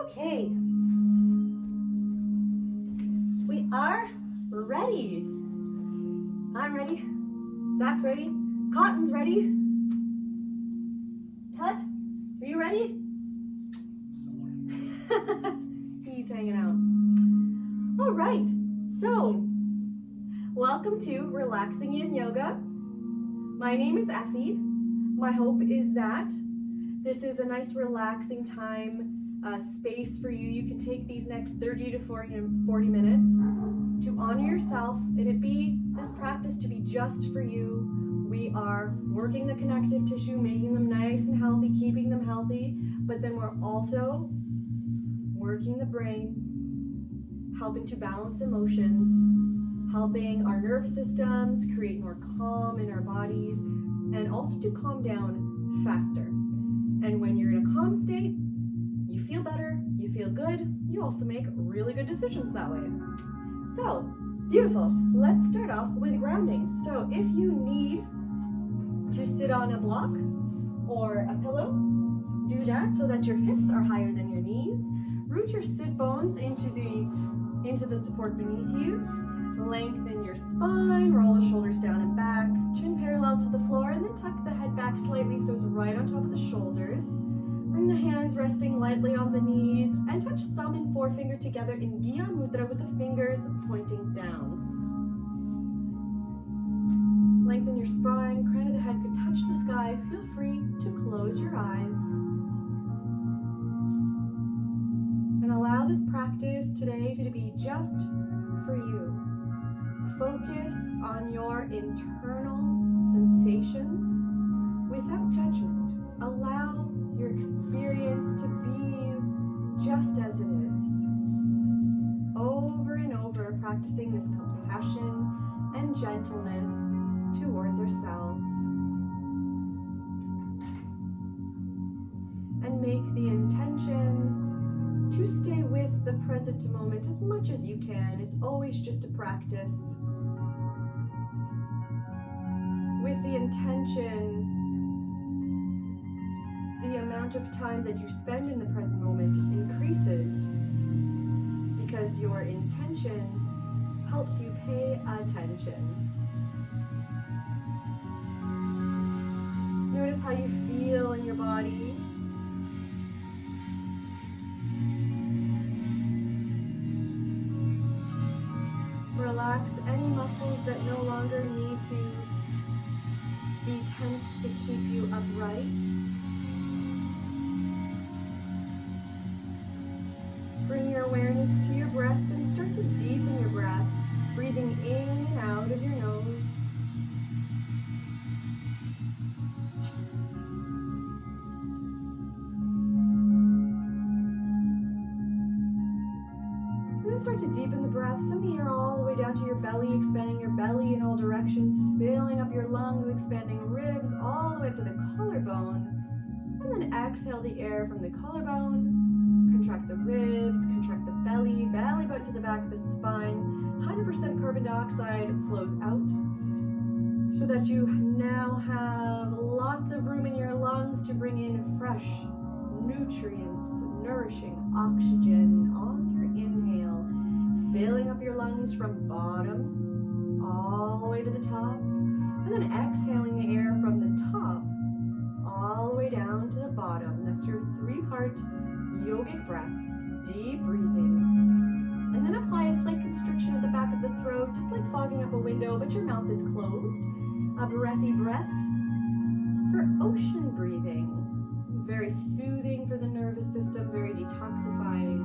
Okay. We are ready. I'm ready. Zach's ready. Cotton's ready. Tut, are you ready? He's hanging out. All right. So, welcome to Relaxing Yin Yoga. My name is Effie. My hope is that this is a nice relaxing time, space for you. You can take these next 30 to 40 minutes to honor yourself, and it be this practice to be just for you. We are working the connective tissue, making them nice and healthy, keeping them healthy, but then we're also working the brain, helping to balance emotions, helping our nervous systems create more calm in our bodies, and also to calm down faster. And when you're in a calm state, you feel better, you feel good, you also make really good decisions that way. So, beautiful. Let's start off with grounding. So if you need to sit on a block or a pillow, do that so that your hips are higher than your knees. Root your sit bones into the support beneath you. Lengthen your spine, roll the shoulders down and back, chin parallel to the floor, and then tuck the head back slightly so it's right on top of the shoulders. Bring the hands resting lightly on the knees, and touch thumb and forefinger together in Gyan Mudra with the fingers pointing down. Lengthen your spine, crown of the head could touch the sky. Feel free to close your eyes. And allow this practice today to be just for you. Focus on your internal sensations without judgment. Allow your experience to be just as it is. Over and over, practicing this compassion and gentleness towards ourselves. And make the intention to stay with the present moment as much as you can. It's always just a practice. With the intention, the amount of time that you spend in the present moment increases because your intention helps you pay attention. Notice how you feel in your body. Relax any muscles that no longer need to be tense to keep you upright. Bring your awareness to your breath and start to deepen your breath, breathing in and out of your nose. And then start to deepen the breath. Send the air all the way down to your belly, expanding your belly in all directions, filling up your lungs, expanding ribs all the way up to the collarbone. And then exhale the air from the collarbone. Contract the ribs, contract the belly, belly button to the back of the spine. 100% carbon dioxide flows out so that you now have lots of room in your lungs to bring in fresh nutrients, nourishing oxygen on your inhale, filling up your lungs from bottom all the way to the top, and then exhaling the air from the top all the way down to the bottom. That's your three-part yogic breath, deep breathing. And then apply a slight constriction at the back of the throat. It's like fogging up a window, but your mouth is closed. A breathy breath for ocean breathing. Very soothing for the nervous system, very detoxifying.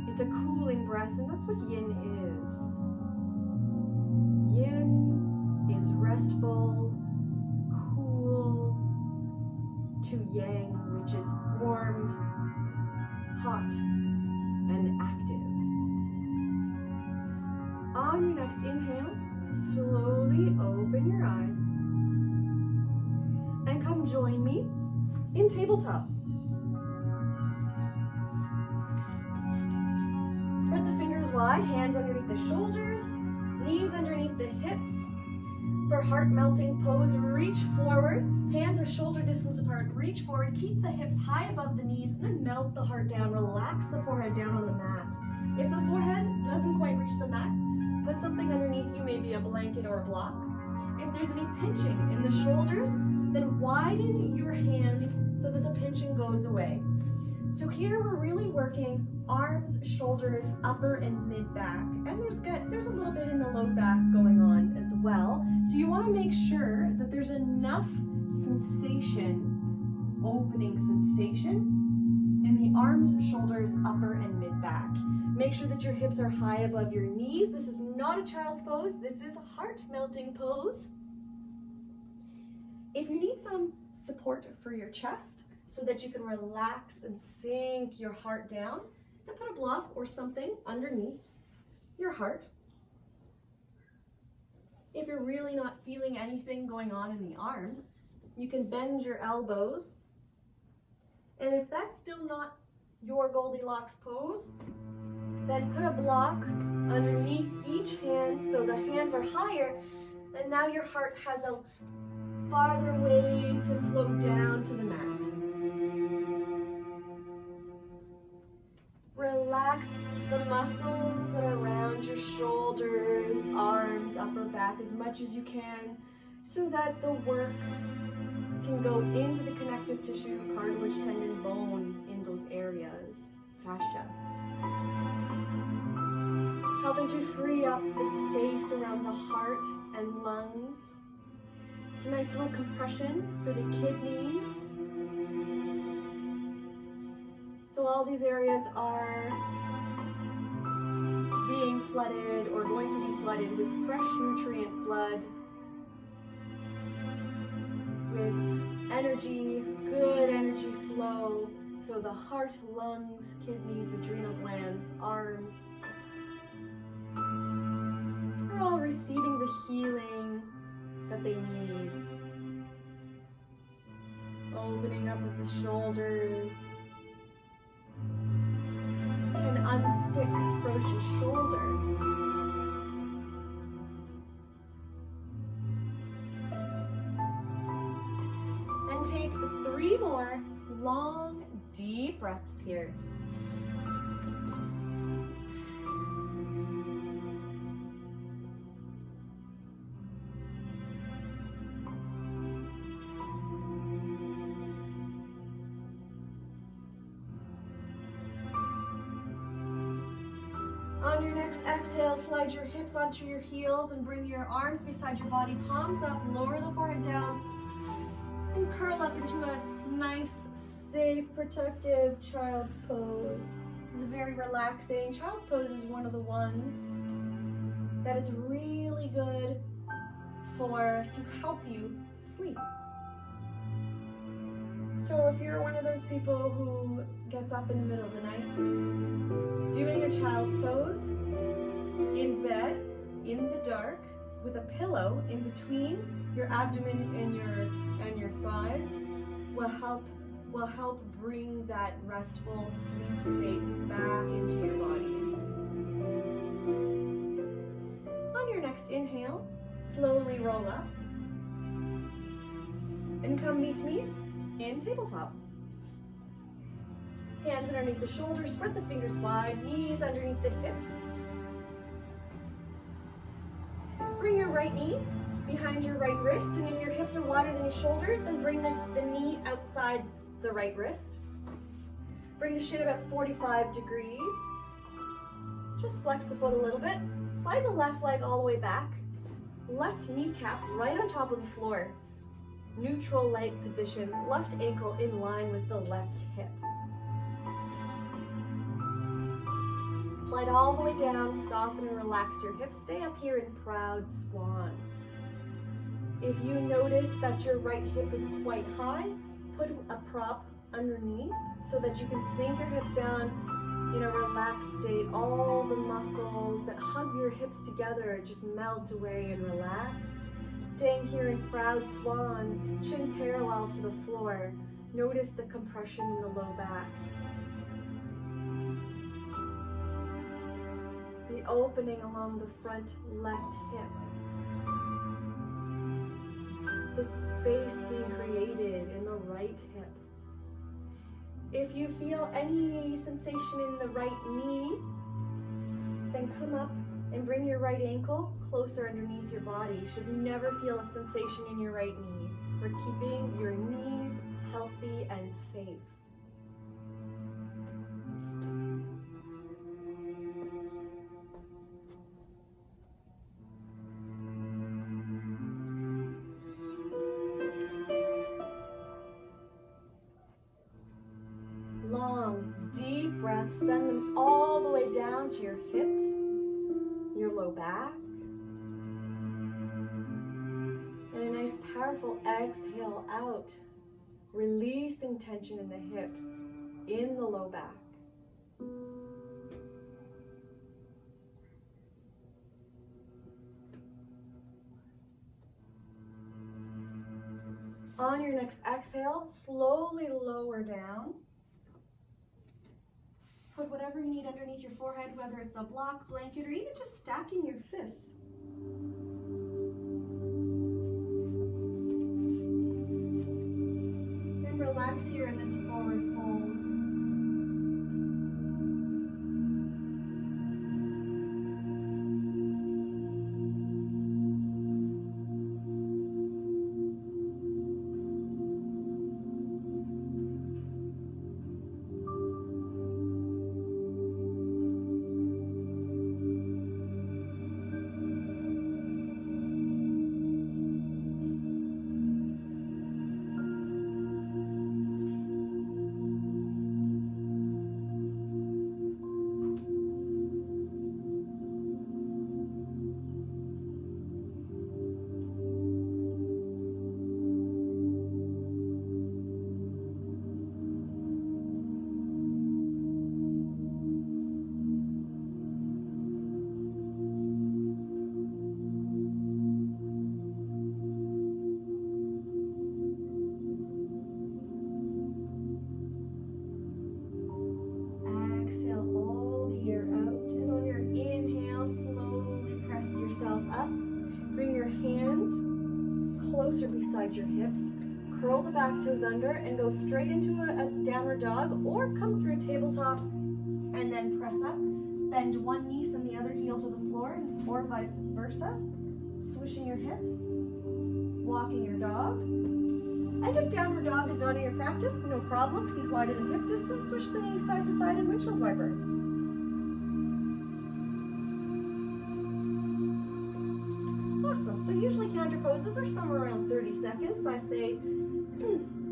It's a cooling breath, and that's what yin is. Yin is restful, cool, to yang, which is warm, hot, and active. On your next inhale, slowly open your eyes and come join me in tabletop. Spread the fingers wide, hands underneath the shoulders, knees underneath the hips. For heart melting pose, reach forward, hands are shoulder distance apart, reach forward, keep the hips high above the knees, and then melt the heart down, relax the forehead down on the mat. If the forehead doesn't quite reach the mat, put something underneath you, maybe a blanket or a block. If there's any pinching in the shoulders, then widen your hands so that the pinching goes away. So here we're really working arms, shoulders, upper and mid back. And there's a little bit in the low back going on as well. So you want to make sure that there's enough sensation, opening sensation in the arms, shoulders, upper and mid back. Make sure that your hips are high above your knees. This is not a child's pose. This is a heart melting pose. If you need some support for your chest so that you can relax and sink your heart down, then put a block or something underneath your heart. If you're really not feeling anything going on in the arms, you can bend your elbows. And if that's still not your Goldilocks pose, then put a block underneath each hand so the hands are higher, and now your heart has a farther way to flow down to the mat. Relax the muscles that are around your shoulders, arms, upper back as much as you can so that the work can go into the connective tissue, cartilage, tendon, bone in those areas, fascia. Helping to free up the space around the heart and lungs. It's a nice little compression for the kidneys. So all these areas are being flooded or going to be flooded with fresh nutrient blood, with energy, good energy flow. So the heart, lungs, kidneys, adrenal glands, arms, are all receiving the healing that they need. Opening up with the shoulders. Can unstick Frosch's shoulder. And take 3 more long, deep breaths here. On your next exhale, slide your hips onto your heels and bring your arms beside your body, palms up, lower the forehead down, and curl up into a nice, safe, protective child's pose. It's very relaxing. Child's pose is one of the ones that is really good to help you sleep. So if you're one of those people who gets up in the middle of the night, doing a child's pose in bed, in the dark, with a pillow in between your abdomen and your thighs will help bring that restful sleep state back into your body. On your next inhale, slowly roll up and come meet me in tabletop. Hands underneath the shoulders, spread the fingers wide, knees underneath the hips. Bring your right knee behind your right wrist, and if your hips are wider than your shoulders, then bring the knee outside the right wrist. Bring the shin about 45 degrees. Just flex the foot a little bit. Slide the left leg all the way back. Left kneecap right on top of the floor. Neutral leg position, left ankle in line with the left hip. Slide all the way down, soften and relax your hips. Stay up here in proud swan. If you notice that your right hip is quite high, put a prop underneath so that you can sink your hips down in a relaxed state. All the muscles that hug your hips together just melt away and relax. Staying here in proud swan, chin parallel to the floor. Notice the compression in the low back. The opening along the front left hip. The space being created in the right hip. If you feel any sensation in the right knee, then come up and bring your right ankle closer underneath your body. You should never feel a sensation in your right knee. We're keeping your knees healthy and safe. Long, deep breaths. Send them all the way down to your hips, your low back. And a nice, powerful exhale out, releasing tension in the hips, in the low back. On your next exhale, slowly lower down. Put whatever you need underneath your forehead, whether it's a block, blanket, or even just stacking your fists. And relax here in this forward fold. Closer beside your hips, curl the back toes under and go straight into a downward dog, or come through a tabletop and then press up. Bend one knee, send the other heel to the floor, or vice versa. Swishing your hips, walking your dog. And if downward dog is not in your practice, no problem. Feet wider than hip distance, switch the knees side to side and windshield wiper. Awesome. So usually counter poses are somewhere around 30 seconds. I say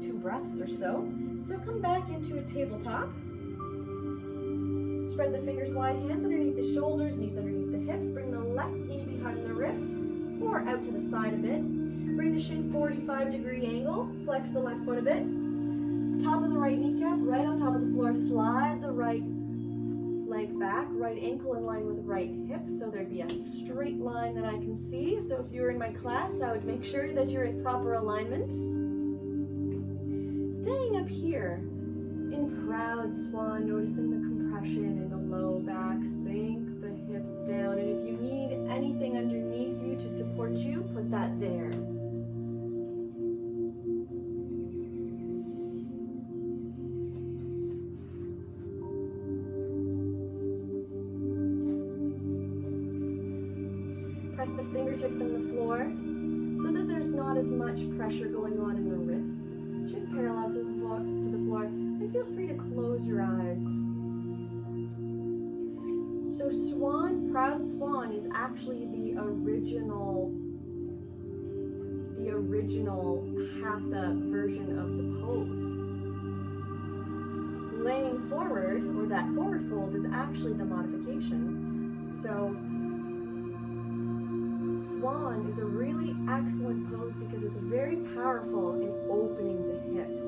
2 breaths or so. So come back into a tabletop. Spread the fingers wide, hands underneath the shoulders, knees underneath the hips. Bring the left knee behind the wrist or out to the side a bit. Bring the shin 45-degree angle. Flex the left foot a bit. Top of the right kneecap, right on top of the floor. Slide the right leg back, right ankle in line with right hip, so there'd be a straight line that I can see. So if you were in my class, I would make sure that you're in proper alignment. Staying up here in proud swan, noticing the compression in the low back, sink the hips down, and if you need anything underneath you to support you, put that there. Press the fingertips on the floor so that there's not as much pressure going on in the wrists. Chin parallel to the floor, and feel free to close your eyes. So swan, proud swan, is actually the original hatha version of the pose. Laying forward, or that forward fold, is actually the modification. So swan is a really excellent pose because it's very powerful in opening the hips.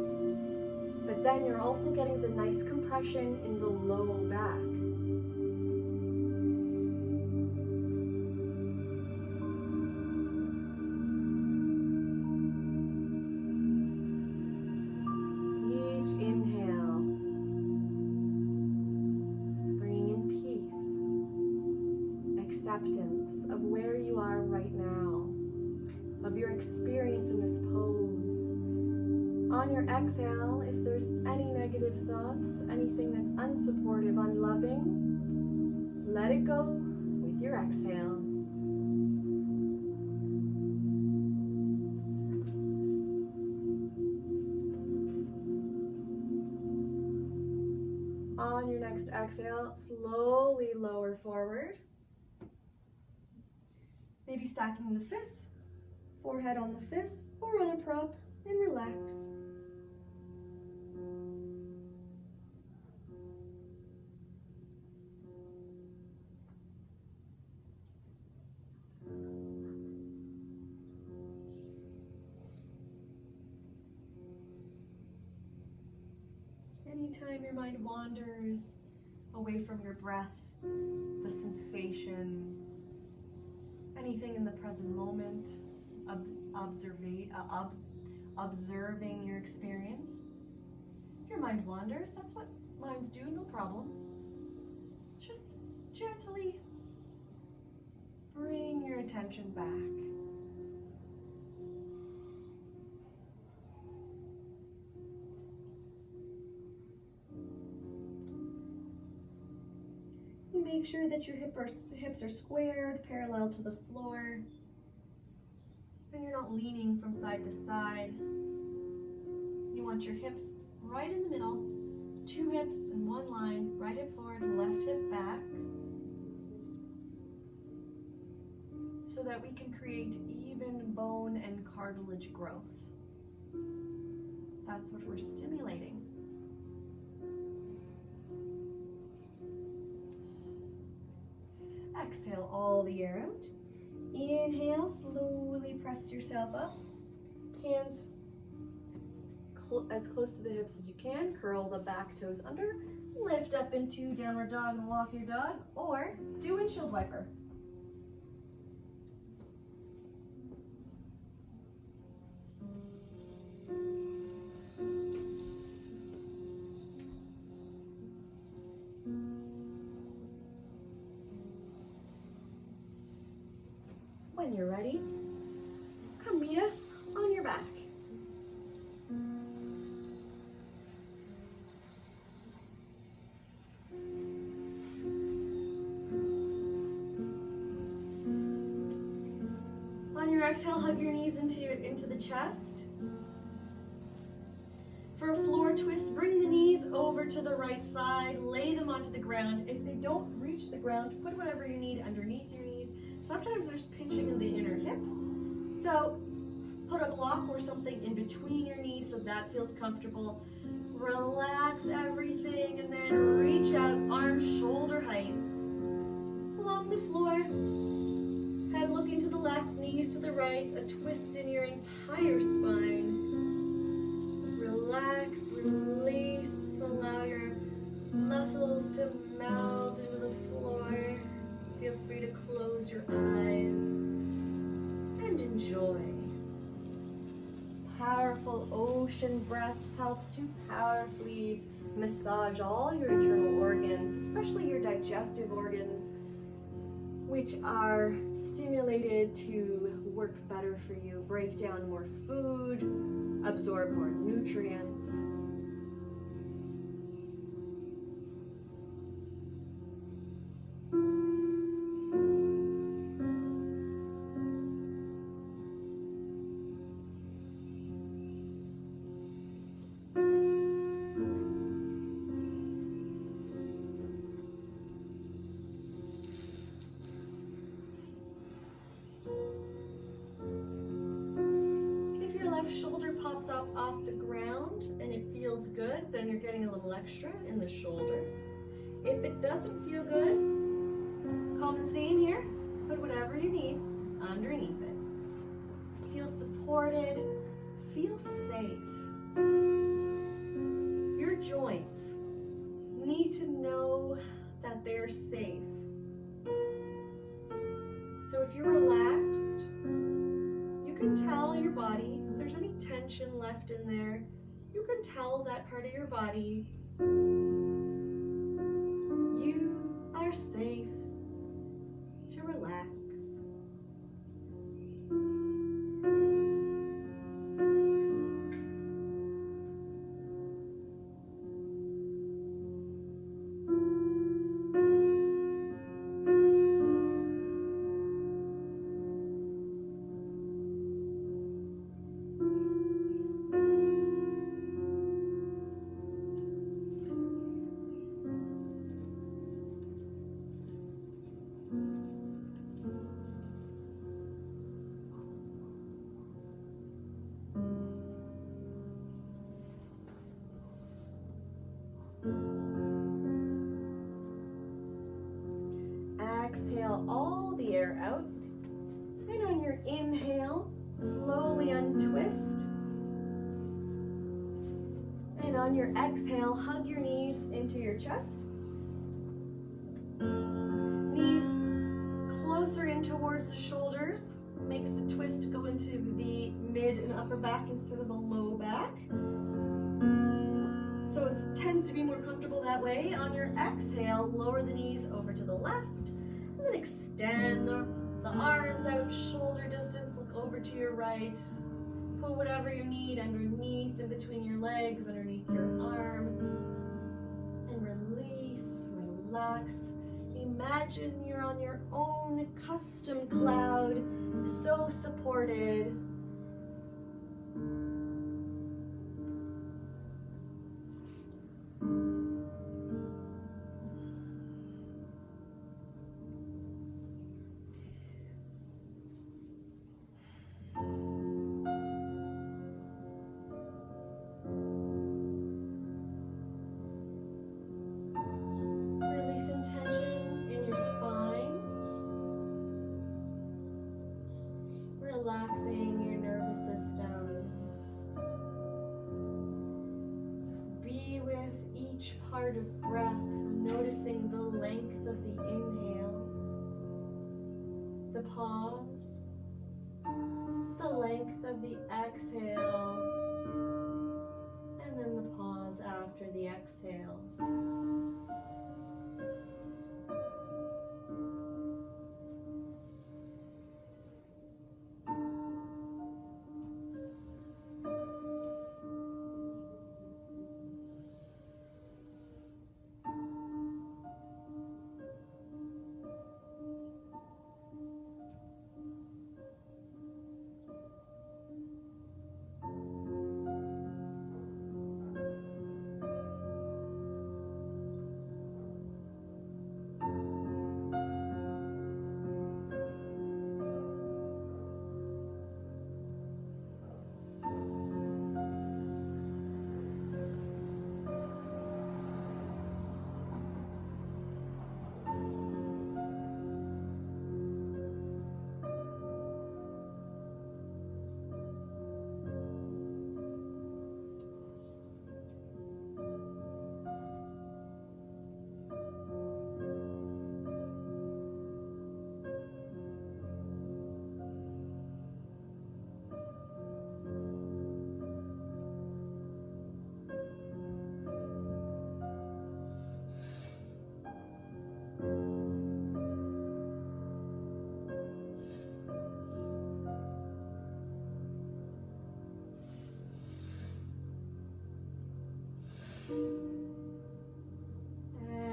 But then you're also getting the nice compression in the low back. Each inhale, bringing in peace, acceptance of where you are right now, of your experience in this pose. On your exhale, if there's any negative thoughts, anything that's unsupportive, unloving, let it go with your exhale. On your next exhale, slowly lower forward. Maybe stacking the fists, forehead on the fists, or on a prop, and relax. Anytime your mind wanders away from your breath, the sensation, anything in the present moment, observing your experience. If your mind wanders, that's what minds do, no problem. Just gently bring your attention back. Make sure that your hips are squared, parallel to the floor, and you're not leaning from side to side. You want your hips right in the middle, 2 hips in one line, right hip forward, left hip back, so that we can create even bone and cartilage growth. That's what we're stimulating. Exhale all the air out. Inhale, slowly press yourself up. Hands as close to the hips as you can. Curl the back toes under. Lift up into downward dog and walk your dog, or do windshield wiper. When you're ready, come meet us on your back. On your exhale, hug your knees into the chest. For a floor twist, bring the knees over to the right side, lay them onto the ground. If they don't reach the ground, put whatever you need underneath your knees. Sometimes there's pinching in the inner hip, so put a block or something in between your knees so that feels comfortable. Relax everything and then reach out, arms shoulder height along the floor. Head looking to the left, knees to the right, a twist in your entire spine. Relax, release, allow your muscles to melt into the floor. Feel free to close your eyes and enjoy. Powerful ocean breaths helps to powerfully massage all your internal organs, especially your digestive organs, which are stimulated to work better for you, break down more food, absorb more nutrients. Shoulder pops up off the ground and it feels good, then you're getting a little extra in the shoulder. If it doesn't feel good, common theme here, put whatever you need underneath it. Feel supported, feel safe. Your joints need to know that they're safe. So if you're relaxed, you can tell your body if there's any tension left in there. You can tell that part of your body you are safe to relax. exhale all the air out. And on your inhale, slowly untwist. And on your exhale, hug your knees into your chest. Knees closer in towards the shoulders. Makes the twist go into the mid and upper back instead of the low back. So it tends to be more comfortable that way. On your exhale, lower the knees over to the left. And then extend the arms out, shoulder distance. Look over to your right. Put whatever you need underneath and between your legs, underneath your arm. And release, relax. Imagine you're on your own custom cloud, so supported. Relaxing your nervous system. Be with each part of breath, noticing the length of the inhale, the pause, the length of the exhale, and then the pause after the exhale.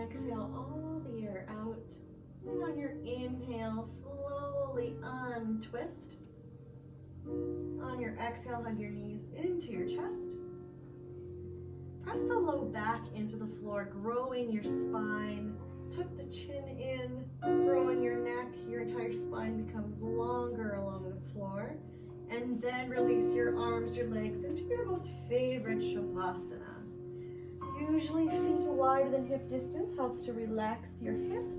Exhale all the air out. And on your inhale, slowly untwist. On your exhale, hug your knees into your chest. Press the low back into the floor, growing your spine. Tuck the chin in, growing your neck. Your entire spine becomes longer along the floor. And then release your arms, your legs into your most favorite Shavasana. Usually feet wider than hip distance helps to relax your hips.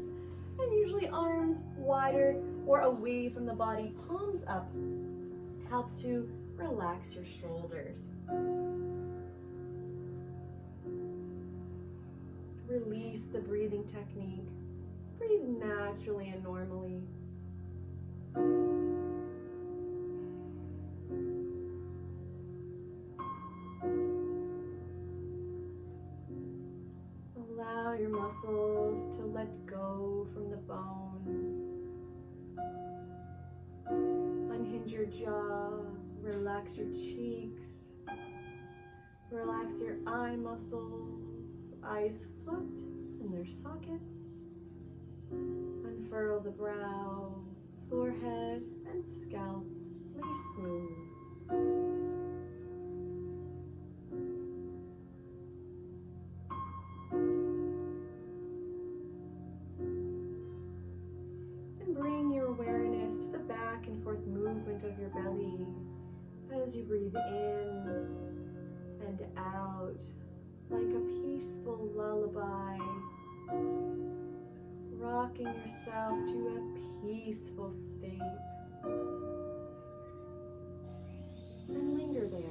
And usually arms wider or away from the body, palms up, helps to relax your shoulders. Release the breathing technique. Breathe naturally and normally. Allow your muscles to let go from the bone. Unhinge your jaw, relax your cheeks, relax your eye muscles, eyes float in their sockets. Unfurl the brow, forehead, and scalp, lay smooth. Back and forth movement of your belly as you breathe in and out like a peaceful lullaby. Rock rocking yourself to a peaceful state. And linger there.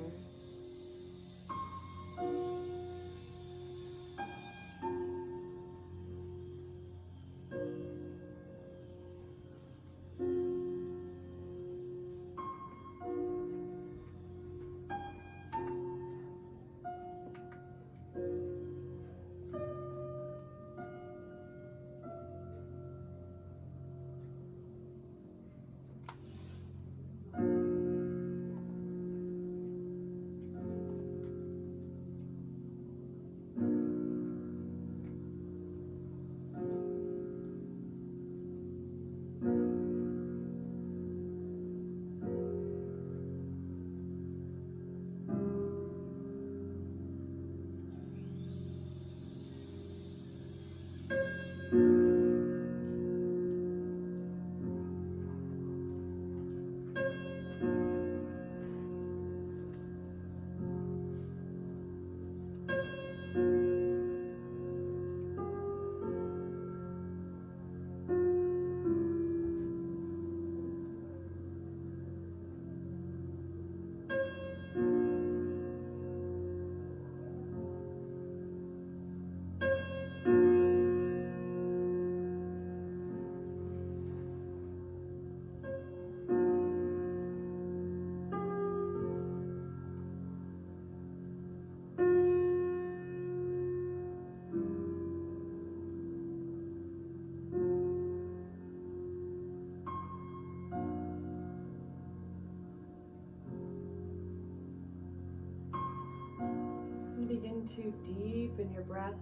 Begin to deepen your breath.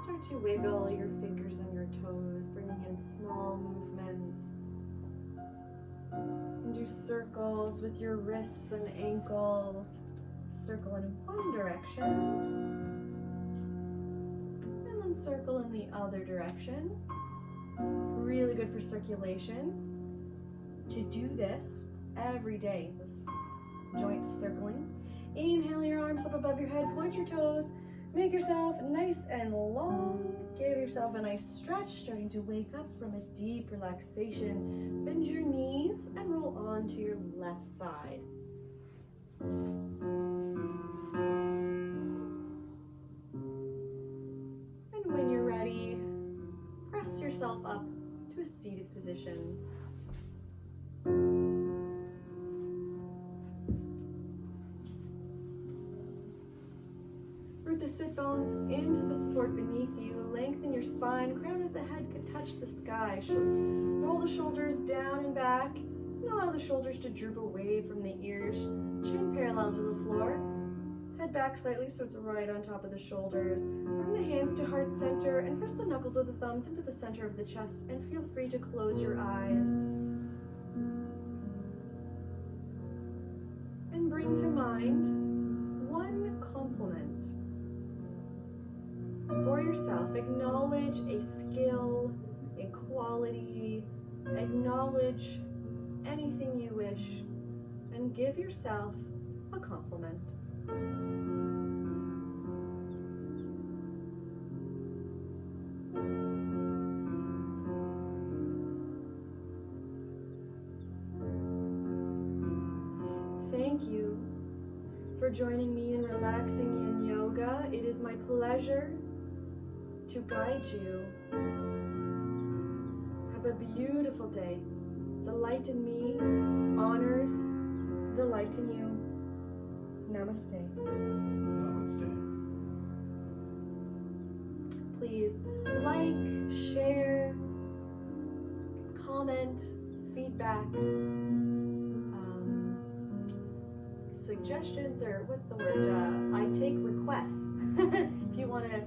Start to wiggle your fingers and your toes, bringing in small movements. And do circles with your wrists and ankles. Circle in one direction. And then circle in the other direction. Really good for circulation. To do this every day, this joint circling. Inhale your arms up above your head, point your toes, make yourself nice and long. Give yourself a nice stretch, starting to wake up from a deep relaxation. Bend your knees and roll onto your left side. And when you're ready, press yourself up to a seated position. Root the sit bones into the support beneath you. Lengthen your spine. Crown of the head could touch the sky. Roll the shoulders down and back. And allow the shoulders to droop away from the ears. Chin parallel to the floor. Head back slightly so it's right on top of the shoulders. Bring the hands to heart center and press the knuckles of the thumbs into the center of the chest. And feel free to close your eyes. And bring to mind one compliment for yourself. Acknowledge a skill, a quality, acknowledge anything you wish, and give yourself a compliment. Thank you for joining me in Relaxing Yin Yoga. It is my pleasure to guide you. Have a beautiful day. The light in me honors the light in you. Namaste. Namaste. Please like, share, comment, feedback, suggestions, or what's the word? I take requests. If you want to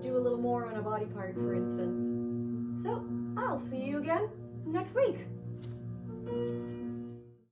do a little more on a body part, for instance. So, I'll see you again next week.